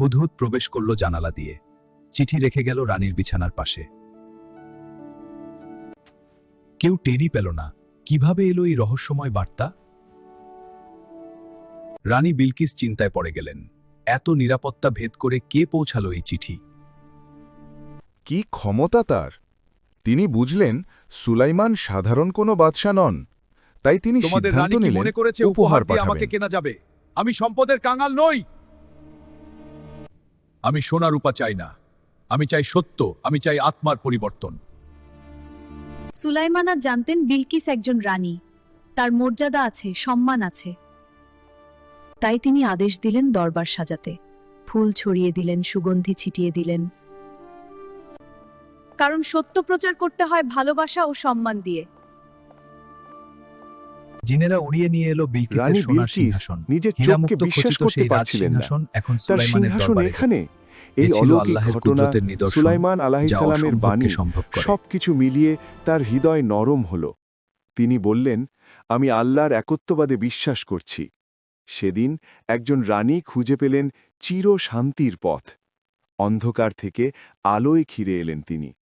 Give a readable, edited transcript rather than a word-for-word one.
হুদহুদ প্রবেশ করল জানালা দিয়ে। চিঠি রেখে গেল রানীর বিছানার পাশে। কেউ টেরই পেল না কিভাবে এলো এই রহস্যময় বার্তা। রানী বিলকিস চিন্তায় পড়ে গেলেন, এত নিরাপত্তা ভেদ করে কে পৌঁছালো এই চিঠি? কি ক্ষমতা তার! তিনি বুঝলেন সুলাইমান সাধারণ কোনো বাদশা নন, তাই তিনি তোমাদের সিদ্ধান্ত রানী কি নিলেন মনে করেছে উপহার দিয়ে আমাকে পাঠাবেন। কেনা যাবে? আমি সম্পদের কাঙাল নই। আমি সোনা রূপা চাই না, আমি চাই সত্য, আমি চাই আত্মার পরিবর্তন। সুলাইমান জানতেন বিলকিস একজন রানী, তার মর্যাদা আছে, সম্মান আছে। তাই তিনি আদেশ দিলেন দরবার সাজাতে, ফুল ছড়িয়ে দিলেন, সুগন্ধি ছিটিয়ে দিলেন। কারণ সত্য প্রচার করতে হয় ভালোবাসা ও সম্মান দিয়ে। জিনেরা উড়িয়ে নিয়ে এলো বিলকিসের রানী সোনার বিলকিস সিংহাসন। নিজের চোখকে হীরামুক্ত বিশ্বাস খচিত করতে সেই পারছিলেন না। রাজসিংহাসন এখন তার সুলাইমানের সিংহাসন দরবারে। এখানে, এ এই ছিল অলৌকিক আল্লাহের ঘটনা, কুদরতের নিদর্শন, সুলাইমান যা আলাইহিসসালামের অসম্ভবকে বাণী, সম্ভব করে। সবকিছু মিলিয়ে তার হৃদয় নরম হল। তিনি বললেন, আমি আল্লাহর একত্ববাদে বিশ্বাস করছি। সেদিন একজন রানী খুঁজে পেলেন চির শান্তির পথ। অন্ধকার থেকে আলোয় ঘিরে এলেন তিনি।